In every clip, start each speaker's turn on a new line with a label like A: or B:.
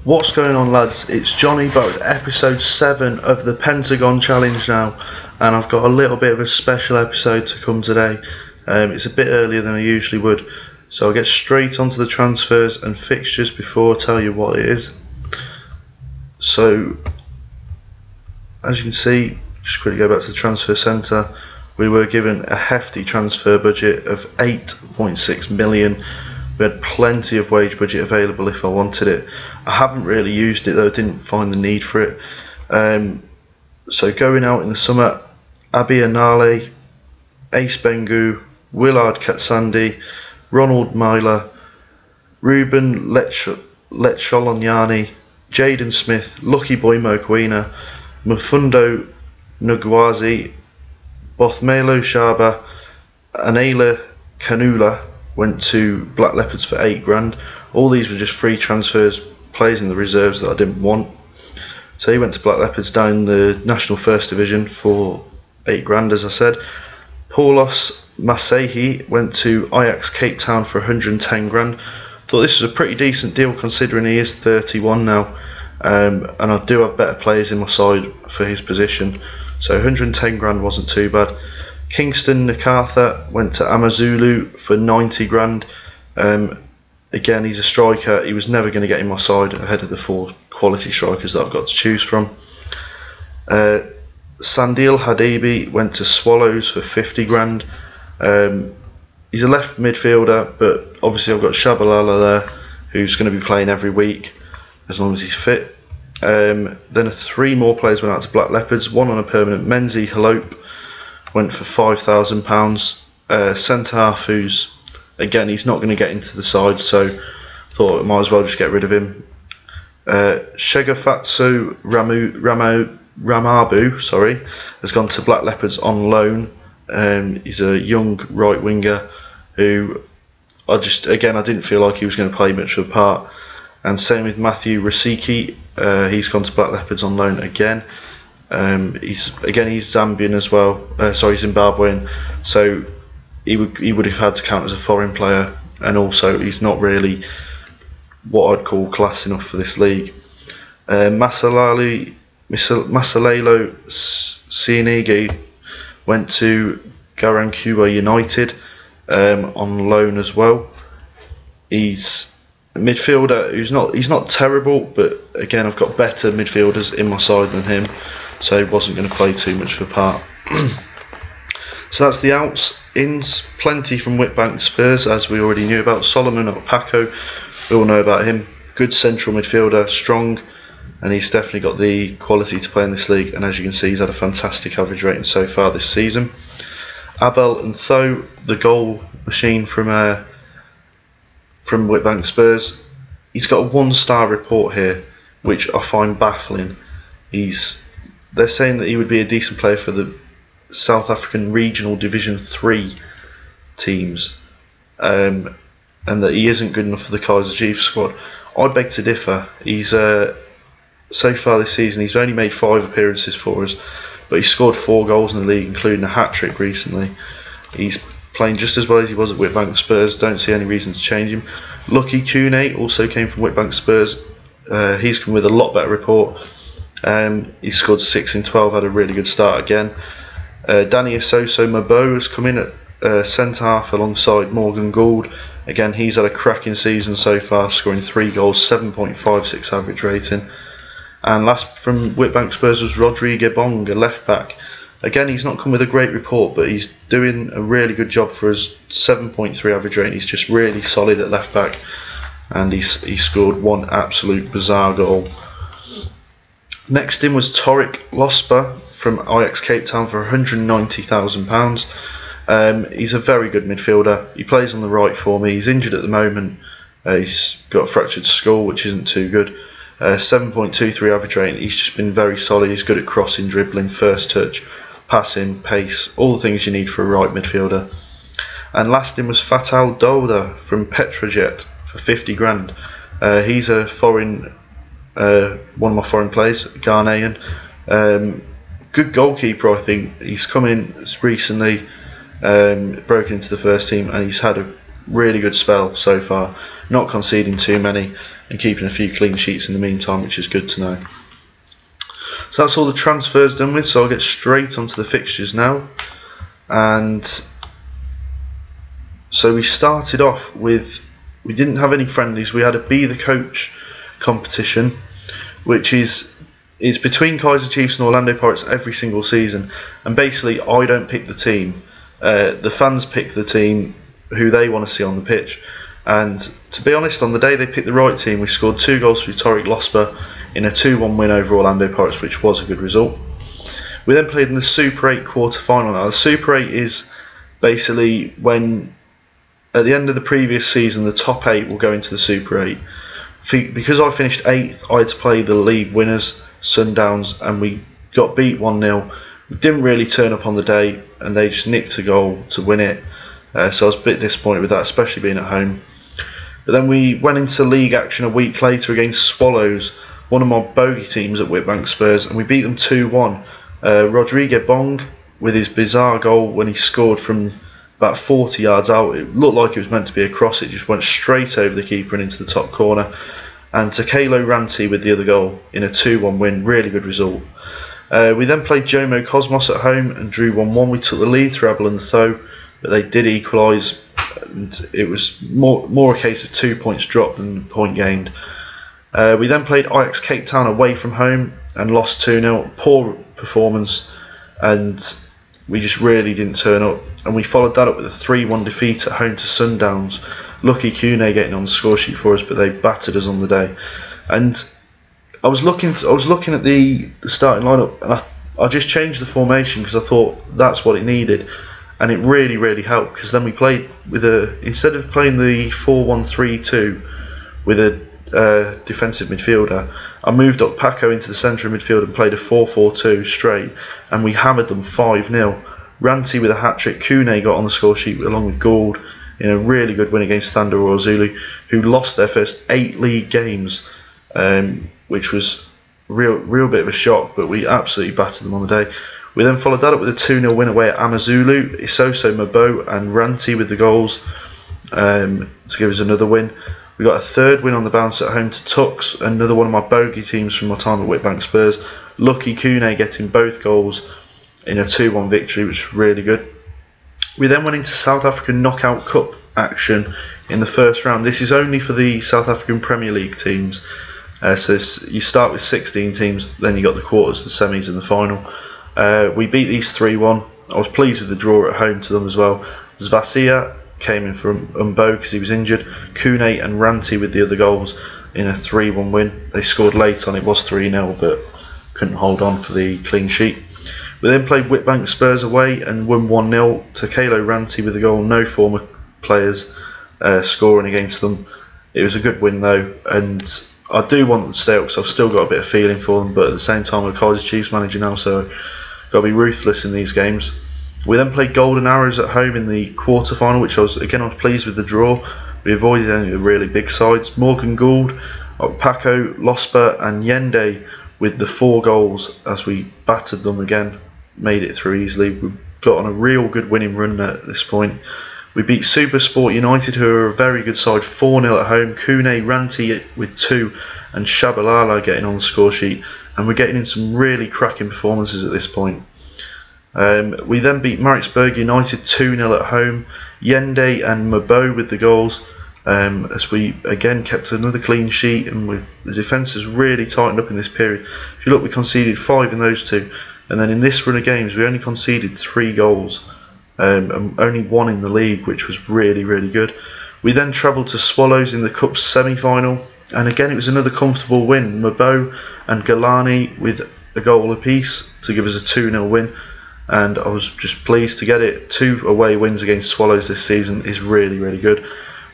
A: What's going on, lads? It's Johnny back with episode 7 of the Pentagon challenge now, and I've got a little bit of a special episode to come today. It's a bit earlier than I usually would, so I'll get straight onto the transfers and fixtures before I tell you what it is. So, as you can see, just quickly go back to the transfer centre. We were given a hefty transfer budget of 8.6 million. We had plenty of wage budget available if I wanted it. I haven't really used it though, I didn't find the need for it. So going out in the summer, Abi Anale, Ace Bengu, Willard Katsandi, Ronald Myler, Ruben Lecholonyani, Jaden Smith, Lucky Boy Mokwena, Mufundo Nugwazi, Bothmelo Shaba, Anela Kanula went to Black Leopards for £8,000. All these were just free transfers, players in the reserves that I didn't want. So he went to Black Leopards down in the National First Division for £8,000, as I said. Paulos Masehi went to Ajax Cape Town for £110,000. Thought this was a pretty decent deal considering he is 31 now, and I do have better players in my side for his position. So £110,000 wasn't too bad. Kingston Nakatha went to Amazulu for £90,000. Again, he's a striker. He was never going to get in my side ahead of the 4 quality strikers that I've got to choose from. Sandil Hadibi went to Swallows for £50,000. He's a left midfielder, but obviously I've got Shabalala there, who's going to be playing every week as long as he's fit. Then 3 more players went out to Black Leopards, one on a permanent. Menzi Halope went for £5,000. Centre half, who's, again, he's not going to get into the side, so thought I might as well just get rid of him. Shegafatsu Ramabu, has gone to Black Leopards on loan. He's a young right winger who I didn't feel like he was going to play much of a part. And same with Matthew Rasiki, he's gone to Black Leopards on loan again. He's Zambian as well. Zimbabwean. So he would have had to count as a foreign player, and also he's not really what I'd call class enough for this league. Masalelo Sienigi went to Garankuwa United on loan as well. He's a midfielder he's not terrible, but again I've got better midfielders in my side than him, so he wasn't going to play too much of a part. So that's the outs. Ins, plenty from Whitbank Spurs, as we already knew about. Solomon Opako, we all know about him. Good central midfielder, strong, and he's definitely got the quality to play in this league, and as you can see he's had a fantastic average rating so far this season. Abel and Tho, the goal machine from Whitbank Spurs, he's got a 1-star report here, which I find baffling. They're saying that he would be a decent player for the South African Regional Division 3 teams, and that he isn't good enough for the Kaizer Chiefs squad. I beg to differ. He's so far this season he's only made 5 appearances for us, but he scored 4 goals in the league, including a hat-trick recently. He's playing just as well as he was at Whitbank Spurs. Don't see any reason to change him. Lucky Kune also came from Whitbank Spurs. He's come with a lot better report. He scored 6 in 12, had a really good start again. Danny Asoso Mabo has come in at centre half alongside Morgan Gould. Again, he's had a cracking season so far, scoring 3 goals, 7.56 average rating. And last from Whitbank Spurs was Rodrigue Bong, a left back. Again, he's not come with a great report, but he's doing a really good job for us. 7.3 average rating. He's just really solid at left back, and he scored 1 absolute bizarre goal. Next in was Toric Lospa from Ajax Cape Town for £190,000. He's a very good midfielder. He plays on the right for me. He's injured at the moment. He's got a fractured skull, which isn't too good. 7.23 average rating. He's just been very solid. He's good at crossing, dribbling, first touch, passing, pace, all the things you need for a right midfielder. And last in was Fatal Douda from Petrojet for £50,000. He's a foreign, one of my foreign players, Ghanaian. Good goalkeeper, I think. He's come in recently, broken into the first team, and he's had a really good spell so far, not conceding too many. and keeping a few clean sheets in the meantime, which is good to know. So that's all the transfers done with, so I'll get straight onto the fixtures now. And so we started off with, we didn't have any friendlies, we had a Be the Coach competition, which is between Kaizer Chiefs and Orlando Pirates every single season, and basically I don't pick the team, the fans pick the team who they want to see on the pitch. And to be honest, on the day they picked the right team, we scored 2 goals through Tariq Losper in a 2-1 win over Orlando Pirates, which was a good result. We then played in the Super 8 quarter final. Now the Super 8 is basically when at the end of the previous season the top 8 will go into the Super 8. Because I finished 8th, I had to play the league winners, Sundowns, and we got beat 1-0. We didn't really turn up on the day, and they just nicked a goal to win it. So I was a bit disappointed with that, especially being at home. But then we went into league action a week later against Swallows, one of my bogey teams at Whitbank Spurs, and we beat them 2-1. Rodrigue Bong with his bizarre goal when he scored from about 40 yards out. It looked like it was meant to be a cross, it just went straight over the keeper and into the top corner. And Takelo Ranti with the other goal in a 2-1 win, really good result. We then played Jomo Cosmos at home and drew 1-1. We took the lead through Abel and Tho, but they did equalise, and it was more a case of 2 points dropped than point gained. We then played Ajax Cape Town away from home and lost 2-0. Poor performance, and we just really didn't turn up. And we followed that up with a 3-1 defeat at home to Sundowns. Lucky Kune getting on the score sheet for us, but they battered us on the day. And I was looking at the starting lineup, and I just changed the formation because I thought that's what it needed, and it really helped, because then we played with instead of playing the 4-1-3-2 with a defensive midfielder, I moved up Paco into the centre of midfield and played a 4-4-2 straight, and we hammered them 5-0. Ranti with a hat-trick, Kune got on the score sheet along with Gould in a really good win against Thunder Royal Zulu, who lost their first 8 league games, which was real bit of a shock, but we absolutely battered them on the day. We then followed that up with a 2-0 win away at Amazulu. Isoso, Mabo and Ranti with the goals to give us another win. We got a 3rd win on the bounce at home to Tux, another one of my bogey teams from my time at Whitbank Spurs. Lucky Kune getting both goals in a 2-1 victory, which was really good. We then went into South African Knockout Cup action in the first round. This is only for the South African Premier League teams. So you start with 16 teams, then you got the quarters, the semis and the final. We beat these 3-1. I was pleased with the draw at home to them as well. Zvasia came in from Umbo because he was injured. Kune and Ranti with the other goals in a 3-1 win. They scored late on, it was 3-0, but couldn't hold on for the clean sheet. We then played Whitbank Spurs away and won 1-0. Takelo Ranti with a goal, no former players scoring against them. It was a good win though, and I do want them to stay up because I've still got a bit of feeling for them, but at the same time I'm a Kaizer Chiefs manager now, so got to be ruthless in these games. We then played Golden Arrows at home in the quarter final, which I was pleased with the draw. We avoided any of the really big sides. Morgan Gould, Paco, Losper and Yende with the 4 goals as we battered them again, made it through easily. We got on a real good winning run at this point. We beat Super Sport United, who are a very good side, 4-0 at home. Kune Ranti with 2 and Shabalala getting on the score sheet, and we're getting in some really cracking performances at this point. We then beat Maritzburg United 2-0 at home. Yende and Mabo with the goals, as we again kept another clean sheet, and the defence has really tightened up in this period. If you look, we conceded 5 in those 2, and then in this run of games we only conceded 3 goals, and only 1 in the league, which was really good. We then travelled to Swallows in the Cup semi-final, and again it was another comfortable win. Mabo and Galani with a goal apiece to give us a 2-0 win, and I was just pleased to get it. 2 away wins against Swallows this season is really good.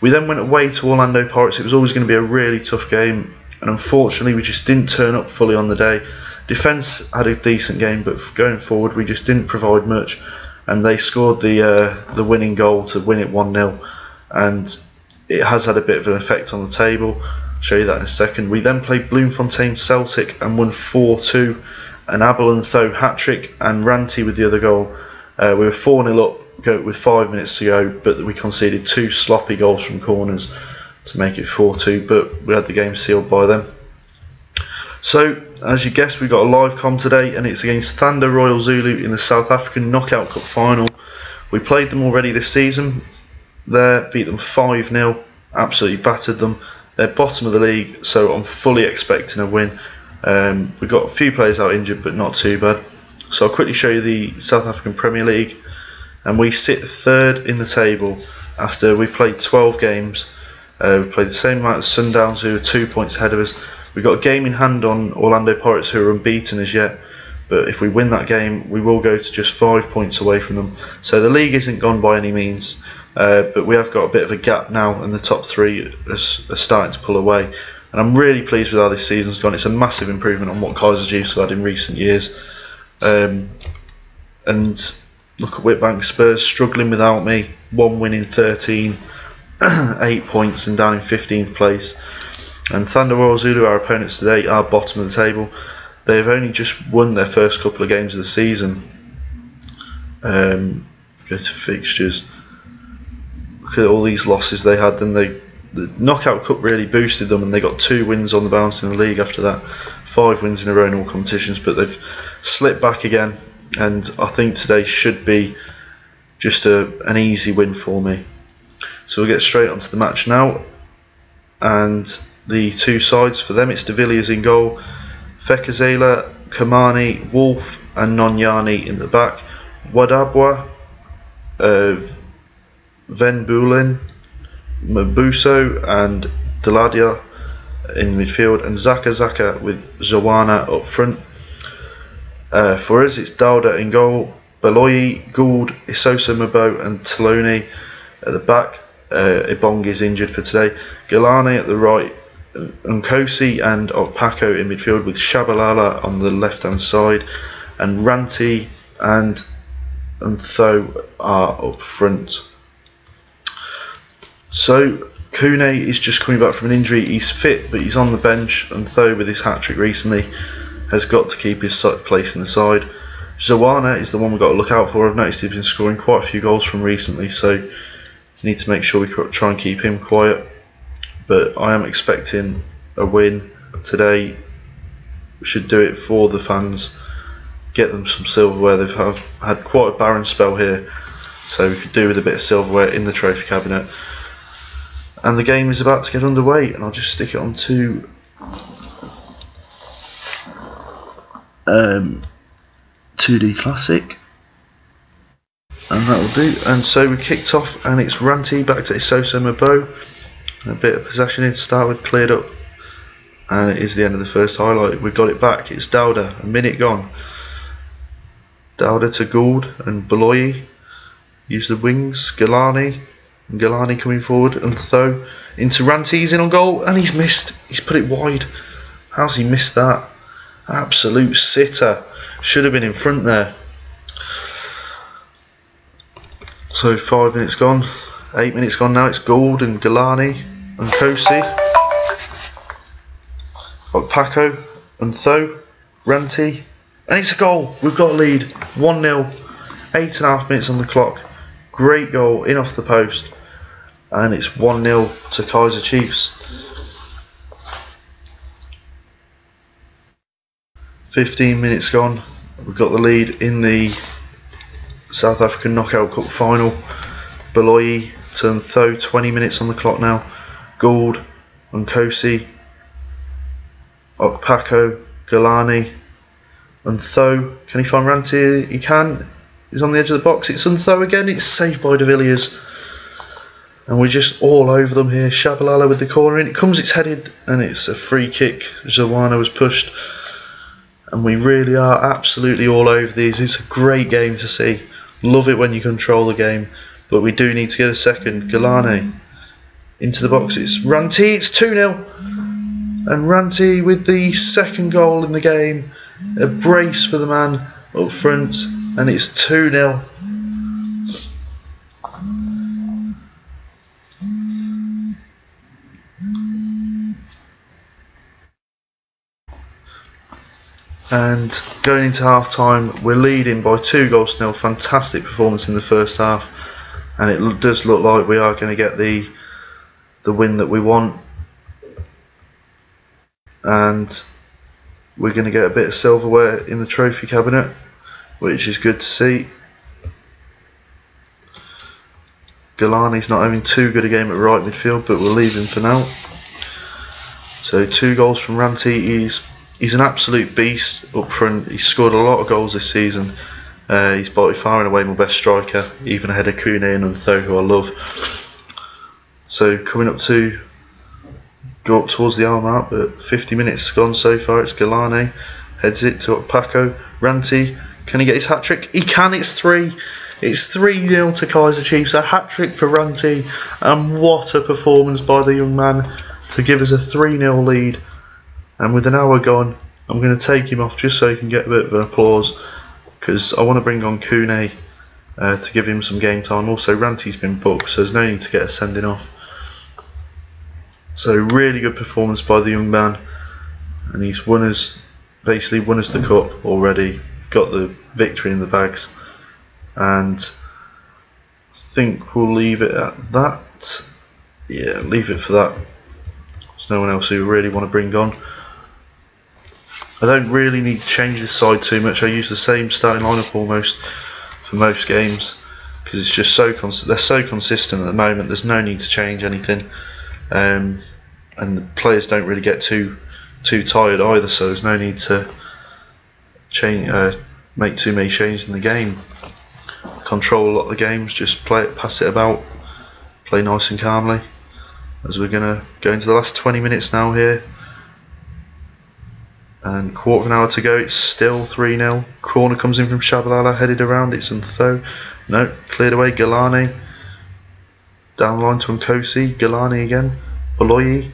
A: We then went away to Orlando Pirates. It was always going to be a really tough game, and unfortunately we just didn't turn up fully on the day. Defence had a decent game, but going forward we just didn't provide much, and they scored the winning goal to win it 1-0, and it has had a bit of an effect on the table. I'll show you that in a second. We then played Bloemfontein Celtic and won 4-2, an Abel and Tho hat-trick and Ranti with the other goal. We were 4-0 up with 5 minutes to go, but we conceded 2 sloppy goals from corners, to make it 4-2, but we had the game sealed by them. So, as you guessed, we've got a live com today, and it's against Thunder Royal Zulu in the South African Knockout Cup final. We played them already this season. There, beat them 5-0, absolutely battered them. They're bottom of the league, so I'm fully expecting a win. We've got a few players out injured, but not too bad. So I'll quickly show you the South African Premier League, and we sit third in the table after we've played 12 games. We've played the same amount as Sundowns, who are 2 points ahead of us. We've got a game in hand on Orlando Pirates, who are unbeaten as yet, but if we win that game we will go to just 5 points away from them. So the league isn't gone by any means, but we have got a bit of a gap now, and the top three are starting to pull away, and I'm really pleased with how this season's gone. It's a massive improvement on what Kaizer Chiefs have had in recent years. And look at Witbank Spurs struggling without me, 1 win in 13, 8 points and down in 15th place. And Thunder Royal Zulu, our opponents today, are bottom of the table. They've only just won their first couple of games of the season. Go to fixtures. Look at all these losses they had. Then the Knockout Cup really boosted them, and they got 2 wins on the bounce in the league after that. 5 wins in a row in all competitions, but they've slipped back again. And I think today should be just an easy win for me. So we'll get straight onto the match now. And the two sides for them, it's De Villiers in goal, Fekazela, Kamani, Wolf and Nonyani in the back, Wadabwa, Venbulin, Mabuso and Deladia in midfield, and Zaka with Zawana up front. For us, it's Dauda in goal, Baloyi, Gould, Isoso Mabo and Taloni at the back. Ibong is injured for today. Galani at the right, Nkosi and Okpako in midfield, with Shabalala on the left hand side, and Ranti and Tho are up front. So Kune is just coming back from an injury. He's fit, but he's on the bench, and Tho, with his hat-trick recently, has got to keep his place in the side. Zawana is the one we've got to look out for. I've noticed he's been scoring quite a few goals from recently, so need to make sure we try and keep him quiet. But I am expecting a win today. We should do it for the fans, get them some silverware. They've had quite a barren spell here, so we could do with a bit of silverware in the trophy cabinet. And the game is about to get underway, and I'll just stick it on to 2D Classic, and that will do. And so we kicked off, and it's Ranti back to Isoso Mabo. A bit of possession here to start with, cleared up, and it is the end of the first highlight. We've got it back. It's Dauda, a minute gone. Dauda to Gould and Baloyi, use the wings. Galani, and Galani coming forward, and Tho into Ranti. He's in on goal, and he's missed. He's put it wide. How's he missed that? Absolute sitter. Should have been in front there. So 5 minutes gone, 8 minutes gone now. It's Gould and Galani and Kosi, Okpako and Tho, Ranti, and it's a goal. We've got a lead, 1-0, 8.5 minutes on the clock. Great goal in off the post, and it's 1-0 to Kaizer Chiefs. 15 minutes gone. We've got the lead in the South African Knockout Cup final. Baloyi turned Tho, 20 minutes on the clock now. Gould, Nkosi, Okpako, Galani, and Tho. Can he find Ranti? He can. He's on the edge of the box. It's Tho again. It's saved by De Villiers. And we're just all over them here. Shabalala with the corner in. It comes, it's headed, and it's a free kick. Zawana was pushed. And we really are absolutely all over these. It's a great game to see. Love it when you control the game. But we do need to get a second. Galani into the box. It's Ranti. It's 2-0. And Ranti with the second goal in the game. A brace for the man up front. And it's 2-0. And going into half time, we're leading by 2-0. Fantastic performance in the first half, and it does look like we are going to get the the win that we want, and we're going to get a bit of silverware in the trophy cabinet, which is good to see. Galani's not having too good a game at right midfield, but we'll leave him for now. So 2 goals from Ranty. He's an absolute beast up front. He's scored a lot of goals this season. He's by far and away my best striker, even ahead of Kune and Tho, who I love. So coming up to go up towards the hour mark, but 50 minutes gone so far. It's Galani, heads it to Paco. Ranty, can he get his hat-trick? He can. It's 3. It's 3-0 to Kaizer Chiefs. A hat-trick for Ranty, and what a performance by the young man to give us a 3-0 lead. And with an hour gone, I'm going to take him off just so he can get a bit of an applause, because I want to bring on Kune to give him some game time. Also, Ranty's been booked, so there's no need to get a sending off. So really good performance by the young man, and he's basically won us the cup already. Got the victory in the bags, and I think we'll leave it at that. Yeah, leave it for that. There's no one else who really want to bring on. I don't really need to change this side too much. I use the same starting lineup almost for most games, because it's just they're so consistent at the moment. There's no need to change anything, and the players don't really get too tired either. So there's no need to change, make too many changes in the game. Control a lot of the games. Just play it, pass it about, play nice and calmly. As we're gonna go into the last 20 minutes now here. And quarter of an hour to go, it's still 3-0. Corner comes in from Shabalala, headed around, it's Tho. No, cleared away, Galani. Down the line to Nkosi, Galani again. Boloyi,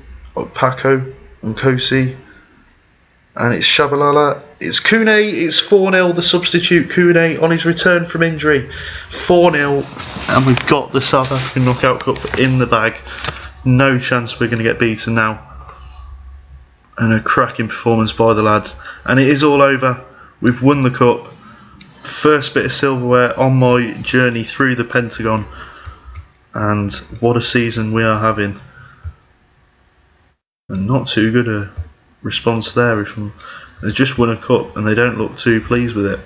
A: Paco, Nkosi. And it's Shabalala, it's Kune, it's 4-0, the substitute Kune on his return from injury. 4-0, and we've got the South African Knockout Cup in the bag. No chance we're going to get beaten now. And a cracking performance by the lads, and it is all over. We've won the cup. First bit of silverware on my journey through the Pentagon, and what a season we are having. And not too good a response there. They've just won a cup and they don't look too pleased with it,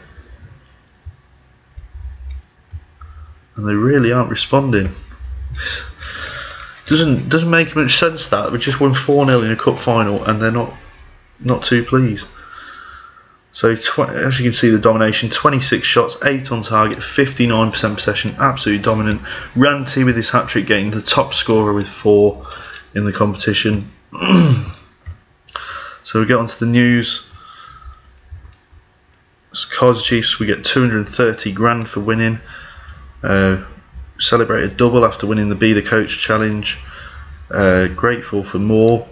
A: and they really aren't responding. Doesn't make much sense that we just won 4-0 in a cup final and they're not too pleased. So as you can see, the domination: 26 shots, 8 on target, 59% possession, absolutely dominant. Ranty with his hat-trick, getting the top scorer with 4 in the competition. So we get on to the news. So Kaizer Chiefs, we get 230 grand for winning. Celebrated double after winning the Be the Coach challenge. Grateful for more.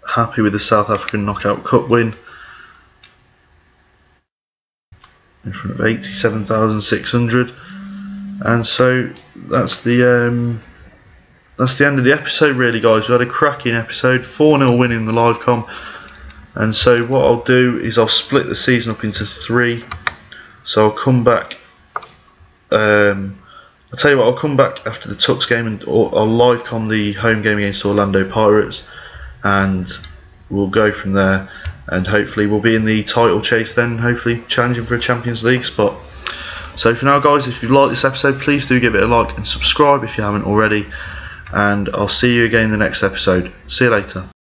A: Happy with the South African Knockout Cup win in front of 87,600. And so that's the end of the episode, really, guys. We had a cracking episode, 4-0 win in the live com. And so what I'll do is I'll split the season up into 3. So I'll come back. I'll tell you what, I'll come back after the Tux game and I'll live com the home game against Orlando Pirates, and we'll go from there, and hopefully we'll be in the title chase then, hopefully challenging for a Champions League spot. So for now, guys, if you've liked this episode, please do give it a like and subscribe if you haven't already, and I'll see you again in the next episode. See you later.